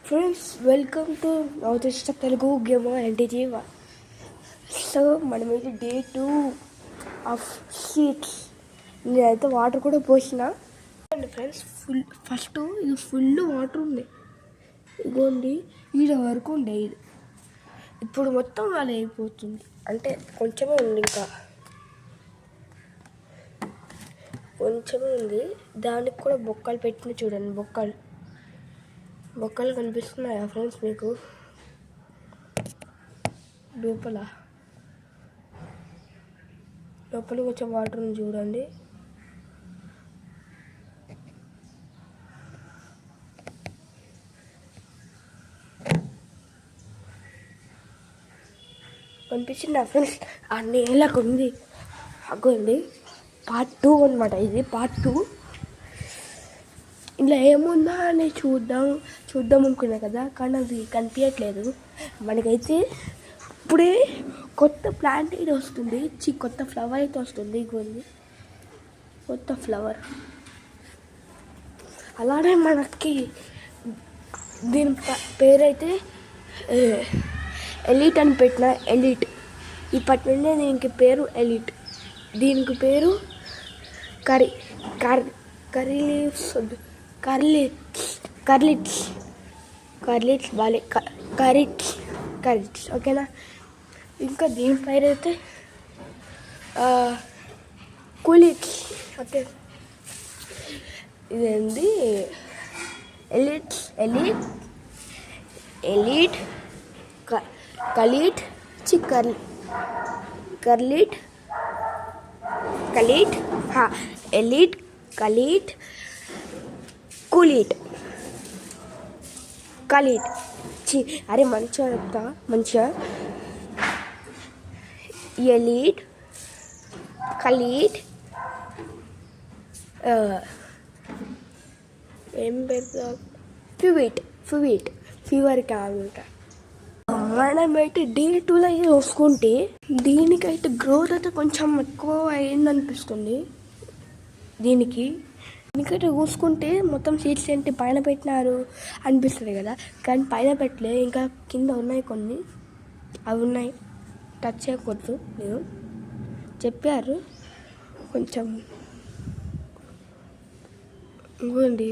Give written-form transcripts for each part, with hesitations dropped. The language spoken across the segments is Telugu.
ఫ్రెండ్స్, వెల్కమ్ టు నవతిష్ట తెలుగు గేమ్ ఎన్టీజీ. సో మనమైతే డే 2 ఆఫ్ షీట్స్. నేనైతే వాటర్ కూడా పోసిన ఫ్రెండ్స్. ఫస్ట్ ఇది ఫుల్ వాటర్ ఉంది, ఇగోండి ఈడ వరకు ఉండే. ఇది ఇప్పుడు మొత్తం అలా అయిపోతుంది, అంటే కొంచెమే ఉంది, ఇంకా కొంచెమే ఉంది. దానికి కూడా బొక్కలు పెట్టిన చూడండి, బొక్కలు కనిపిస్తున్నాయా ఫ్రెండ్స్ మీకు? లోపల కొంచెం వాటర్ ఉంది చూడండి. కనిపించింది ఫ్రెండ్స్, ఆ నేలకు ఉంది. అగ్గోండి పార్ట్ 2 అనమాట. ఇది పార్ట్ 2. ఇలా ఏముందా అని చూద్దాం అనుకున్నా కదా, కానీ అది కనిపించట్లేదు మనకైతే. ఇప్పుడే కొత్త ప్లాంట్ అయితే వస్తుంది, కొత్త ఫ్లవర్ అయితే వస్తుంది. ఇగోండి కొత్త ఫ్లవర్. అలానే మనకి దీని పేరైతే ఎలీట్ అని పెట్టిన. ఎలీట్ ఇప్పటి నుండి దీనికి పేరు ఎలీట్. దీనికి పేరు కర్లిట్స్ ఓకేనా. ఇంకా దీని పేరు అయితే కూలిట్స్. ఓకే, ఇదేంది ఎలీట్ కలీట్ ఎలీట్ కలీట్ కలీట్. అరే మంచిగా చెప్తా, మంచిగా. ఎలీట్ కలీట్ ఏం పెడతా, ఫీవర్ కావాలంట. మనమైతే డే 2లో చూసుకుంటే దీనికైతే గ్రోత్ అయితే కొంచెం ఎక్కువ అయింది అనిపిస్తుంది. దీనికైతే చూసుకుంటే మొత్తం సీడ్స్ ఏంటి పైన పెట్టినారు అనిపిస్తుంది కదా, కానీ పైన పెట్టలే, ఇంకా కింద ఉన్నాయి కొన్ని. అవి ఉన్నాయి, టచ్ చేయకూడదు, నేను చెప్పారు. కొంచెం ఇంకోండి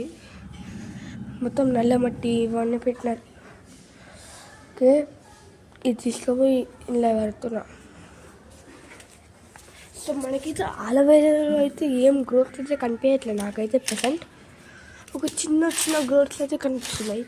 మొత్తం నల్ల మట్టి ఇవన్నీ పెట్టినారు. ఓకే, ఇది తీసుకుపోయి ఇలా పెడుతున్నా. సో మనకైతే అలోవేరాలో అయితే ఏం గ్రోత్ అయితే కనిపించట్లేదు నాకైతే. ప్రెసెంట్ ఒక చిన్న గ్రోత్స్ అయితే కనిపిస్తున్నాయి.